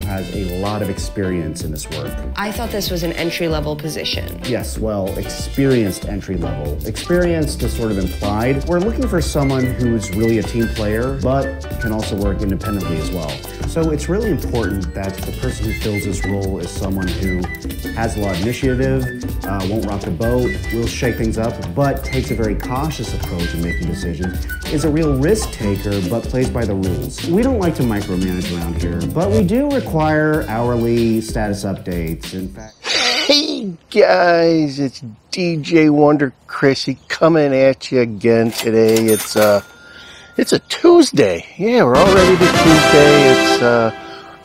has a lot of experience in this work. I thought this was an entry-level position. Yes, well, experienced entry level. Experienced is sort of implied. We're looking for someone who's really a team player, but can also work independently as well. So it's really important that the person who fills this role is someone who has a lot of initiative, won't rock the boat, will shake things up, but takes a very cautious approach in making decisions, is a real risk taker, but plays by the rules. We don't like to micromanage around here, but we do require hourly status updates. In fact, hey guys, it's DJ Wonder Chrissy coming at you again today. It's a Tuesday. Yeah, we're already to Tuesday. It's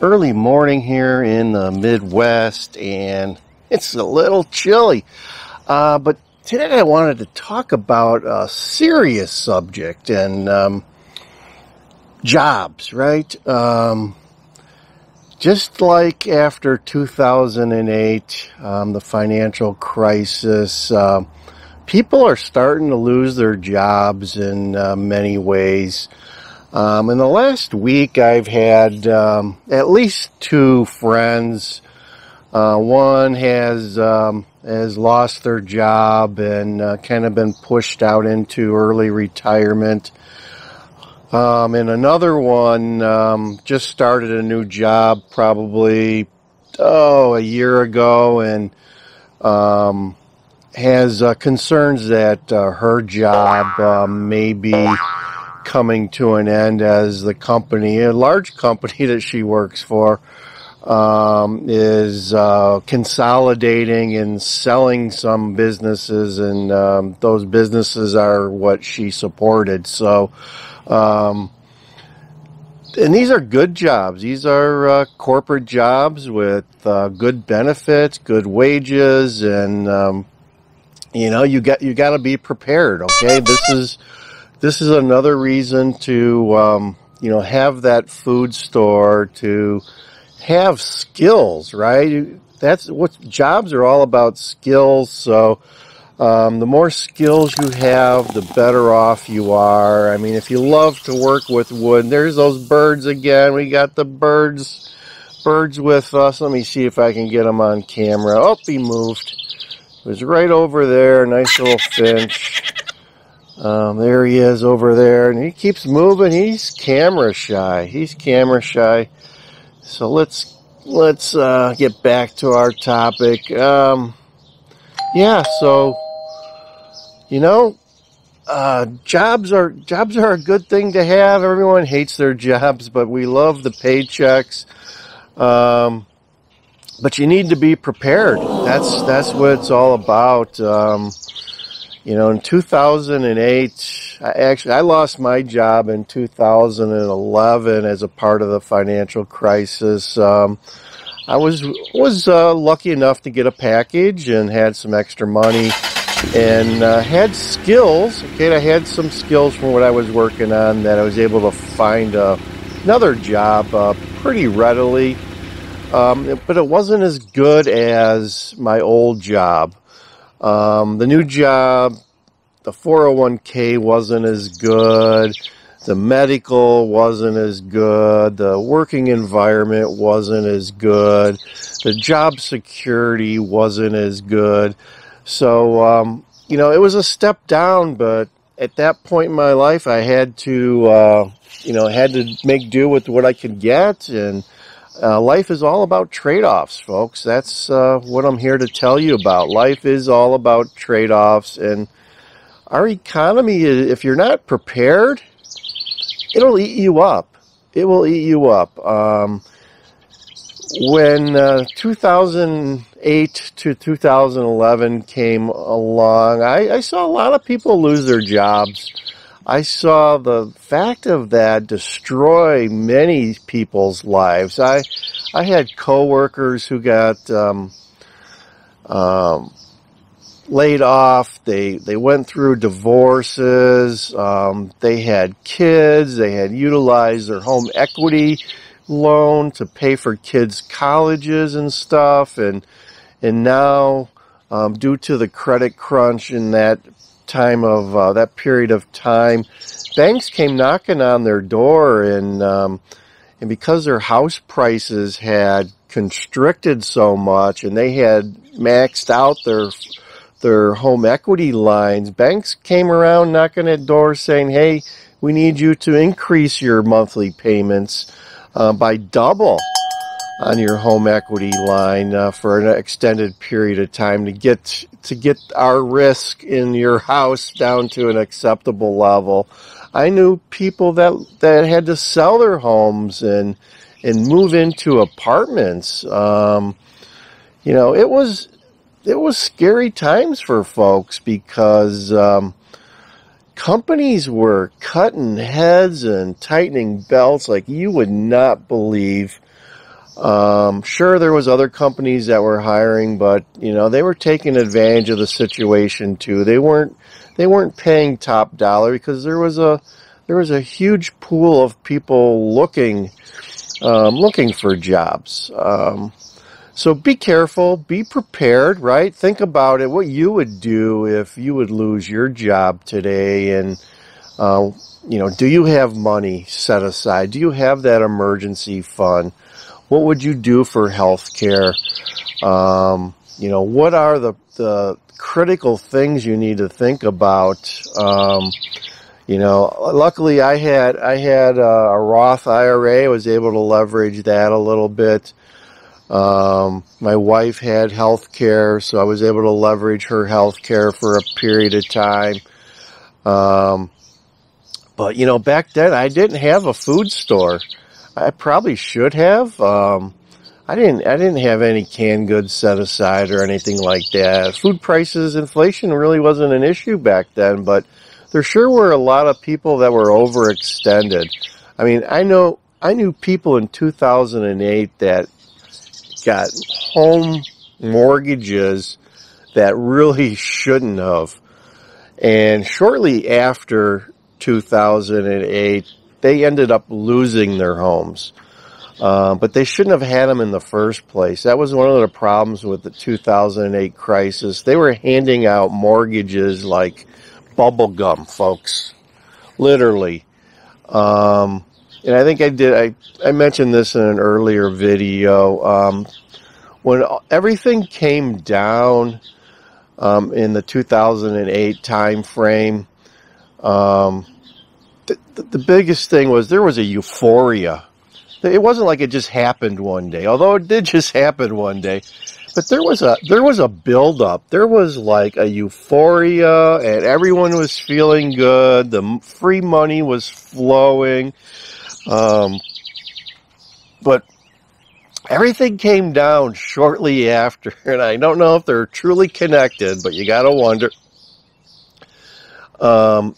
early morning here in the Midwest, and it's a little chilly. But today I wanted to talk about a serious subject, and jobs, right? Just like after 2008, the financial crisis, people are starting to lose their jobs in many ways. In the last week, I've had at least two friends. One has lost their job and kind of been pushed out into early retirement. And another one just started a new job probably a year ago, and has concerns that her job may be coming to an end as the company, a large company that she works for, is consolidating and selling some businesses, and those businesses are what she supported. So and these are good jobs. These are corporate jobs with good benefits, good wages, and you got to be prepared. Okay, this is another reason to have that food store, to have skills, right? That's what jobs are all about, skills. So the more skills you have, the better off you are. I mean, if you love to work with wood, there's those birds again. We got the birds with us. Let me see if I can get them on camera. Oh, he moved. It was right over there. Nice little finch. There he is over there, and he keeps moving. He's camera shy. So let's get back to our topic. So jobs are a good thing to have. Everyone hates their jobs, but we love the paychecks. But you need to be prepared. That's what it's all about. In 2008, I lost my job in 2011 as a part of the financial crisis. I was lucky enough to get a package and had some extra money, and had skills. Okay, I had some skills from what I was working on that I was able to find another job pretty readily. But it wasn't as good as my old job. The new job, the 401k wasn't as good. The medical wasn't as good. The working environment wasn't as good. The job security wasn't as good. So, it was a step down, but at that point in my life, I had to make do with what I could get, and life is all about trade-offs, folks. That's what I'm here to tell you about. Life is all about trade-offs, and our economy, if you're not prepared, it'll eat you up. It will eat you up. When 2008 to 2011 came along, I saw a lot of people lose their jobs. I saw the fact of that destroy many people's lives. I had coworkers who got laid off. They went through divorces. They had kids. They had utilized their home equity loan to pay for kids' colleges and stuff. And now, due to the credit crunch in that time of that period of time, banks came knocking on their door and And because their house prices had constricted so much and they had maxed out their home equity lines, banks came around knocking at doors saying, hey, we need you to increase your monthly payments by double on your home equity line for an extended period of time to get our risk in your house down to an acceptable level. I knew people that had to sell their homes and move into apartments. You know, it was scary times for folks because companies were cutting heads and tightening belts like you would not believe. Sure, there was other companies that were hiring, but you know, they were taking advantage of the situation too. They weren't paying top dollar because there was a huge pool of people looking for jobs. So be careful, be prepared, right? Think about it, what you would do if you would lose your job today. And, you know, do you have money set aside? Do you have that emergency fund? What would you do for health care? You know, what are the critical things you need to think about? You know, luckily I had a Roth IRA. I was able to leverage that a little bit. My wife had health care, so I was able to leverage her health care for a period of time. But you know, back then I didn't have a food store. I probably should have. I didn't have any canned goods set aside or anything like that. Food prices, inflation really wasn't an issue back then, but there sure were a lot of people that were overextended. I mean, I knew people in 2008 that got home mortgages that really shouldn't have. And shortly after 2008, they ended up losing their homes. But they shouldn't have had them in the first place. That was one of the problems with the 2008 crisis. They were handing out mortgages like bubble gum, folks. Literally. And I think I mentioned this in an earlier video. When everything came down in the 2008 time frame, the biggest thing was there was a euphoria. It wasn't like it just happened one day, although it did just happen one day. But there was a buildup. There was like a euphoria, and everyone was feeling good. The free money was flowing. But everything came down shortly after, and I don't know if they're truly connected, but you gotta wonder.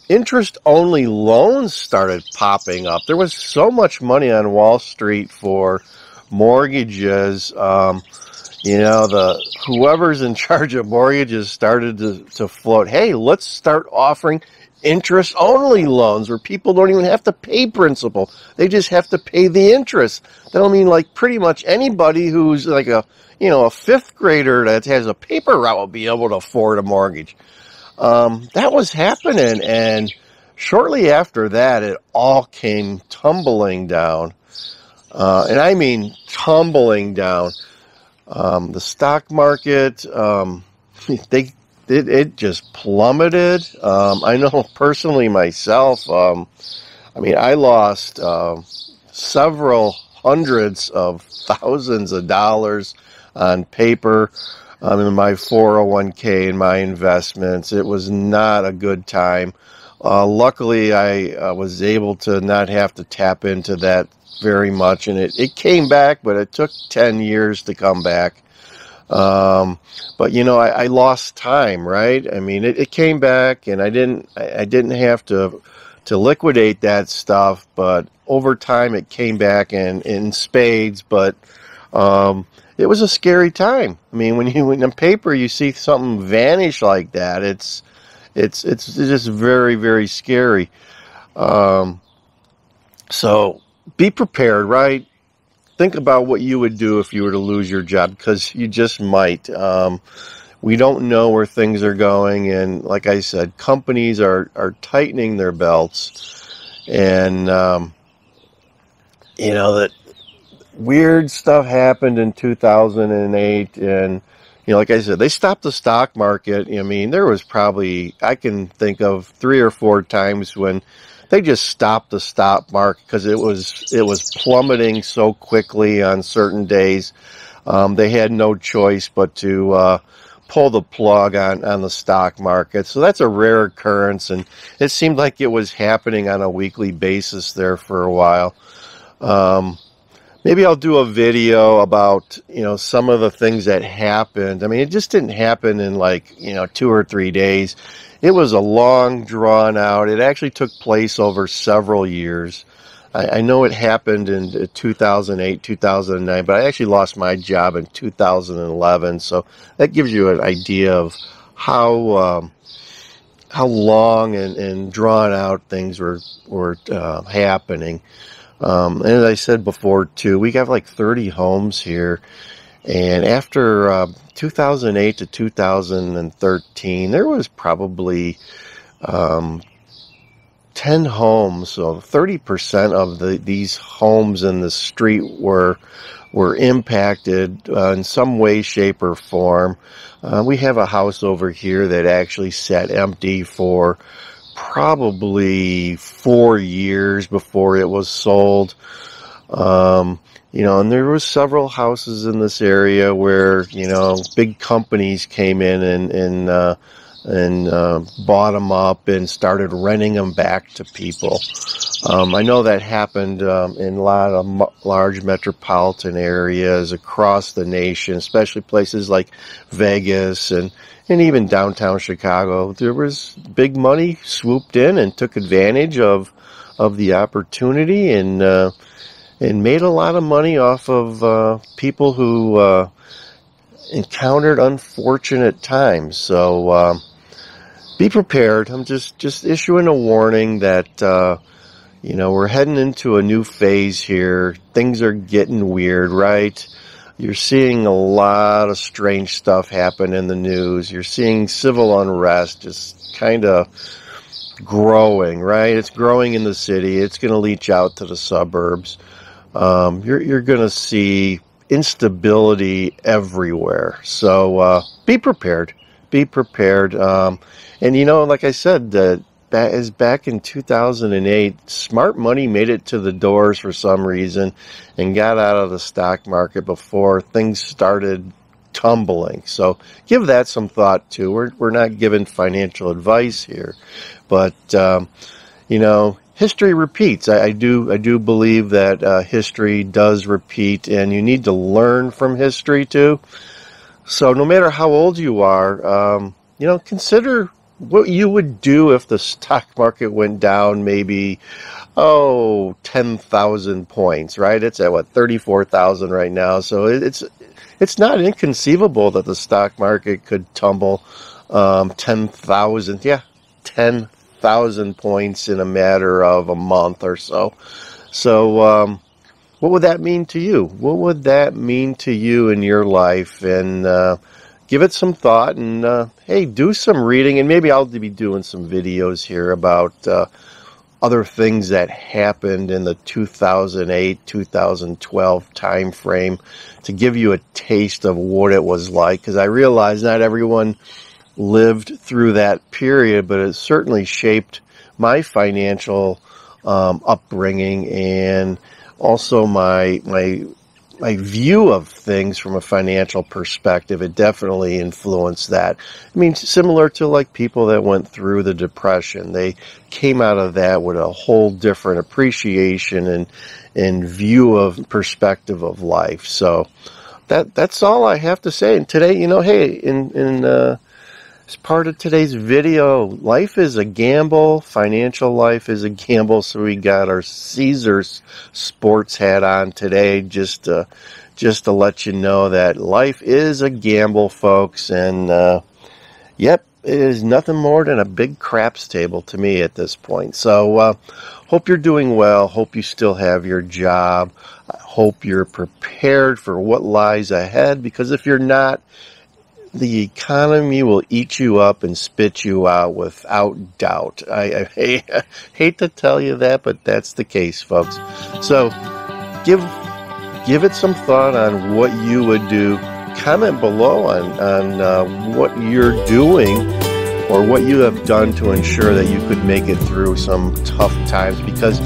Interest-only loans started popping up. There was so much money on Wall Street for mortgages. You know, whoever's in charge of mortgages started to float, hey, let's start offering interest-only loans where people don't even have to pay principal. They just have to pay the interest. That'll mean like pretty much anybody who's like a fifth grader that has a paper route will be able to afford a mortgage. That was happening, and shortly after that, it all came tumbling down. And I mean tumbling down. The stock market, it just plummeted. I know personally myself, I mean, I lost several hundreds of thousands of dollars on paper. In my 401k and my investments. It was not a good time. Luckily, I was able to not have to tap into that very much, and it came back, but it took 10 years to come back. But you know, I lost time, right? I mean, it came back, and I didn't have to liquidate that stuff, but over time it came back in spades. But it was a scary time. I mean, when on paper you see something vanish like that, it's just very, very scary. So be prepared, right? Think about what you would do if you were to lose your job, because you just might. We don't know where things are going, and like I said, companies are tightening their belts, and that weird stuff happened in 2008, and like I said, they stopped the stock market. I mean, there was probably, I can think of 3 or 4 times when they just stopped the stock market because it was plummeting so quickly on certain days. They had no choice but to pull the plug on the stock market. So that's a rare occurrence, and it seemed like it was happening on a weekly basis there for a while. Maybe I'll do a video about, some of the things that happened. I mean, it just didn't happen in 2 or 3 days. It was a long, drawn out. It actually took place over several years. I know it happened in 2008, 2009, but I actually lost my job in 2011. So that gives you an idea of how long and drawn out things were happening. And as I said before too, we have 30 homes here, and after 2008 to 2013, there was probably 10 homes, so 30% of these homes in the street were impacted in some way, shape, or form. We have a house over here that actually sat empty for probably 4 years before it was sold. And there was several houses in this area where, big companies came in and bought them up and started renting them back to people. I know that happened in a lot of large metropolitan areas across the nation, especially places like Vegas and even downtown Chicago. There was big money swooped in and took advantage of the opportunity and made a lot of money off of people who encountered unfortunate times. So be prepared. I'm just issuing a warning that we're heading into a new phase here. Things are getting weird, right? You're seeing a lot of strange stuff happen in the news. You're seeing civil unrest just kind of growing, right? It's growing in the city. It's going to leach out to the suburbs. You're going to see instability everywhere. So be prepared. Be prepared. And like I said, that is back in 2008. Smart money made it to the doors for some reason and got out of the stock market before things started tumbling. So give that some thought too. We're not giving financial advice here, but history repeats. I do believe that history does repeat, and you need to learn from history too. So no matter how old you are, consider what you would do if the stock market went down maybe 10,000 points, right? It's at 34,000 right now. So it's not inconceivable that the stock market could tumble 10,000 points in a matter of a month or so. So what would that mean to you? What would that mean to you in your life? And give it some thought, and hey, do some reading, and maybe I'll be doing some videos here about other things that happened in the 2008, 2012 time frame to give you a taste of what it was like, because I realize not everyone lived through that period, but it certainly shaped my financial upbringing and also my view of things from a financial perspective. It definitely influenced that. I mean, similar to people that went through the Depression, they came out of that with a whole different appreciation and view of perspective of life. So that's all I have to say. And today, hey, as part of today's video, life is a gamble. Financial life is a gamble. So we got our Caesars sports hat on today just to let you know that life is a gamble, folks. And, yep, it is nothing more than a big craps table to me at this point. So, hope you're doing well. Hope you still have your job. I hope you're prepared for what lies ahead, because if you're not, the economy will eat you up and spit you out without doubt. I hate to tell you that, but that's the case, folks. So give it some thought on what you would do. Comment below on what you're doing or what you have done to ensure that you could make it through some tough times, because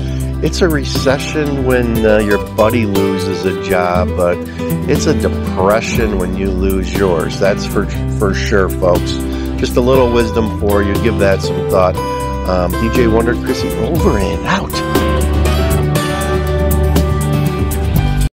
it's a recession when your buddy loses a job, but it's a depression when you lose yours. That's for sure, folks. Just a little wisdom for you. Give that some thought. DJ Wonder Chrissy, over and out.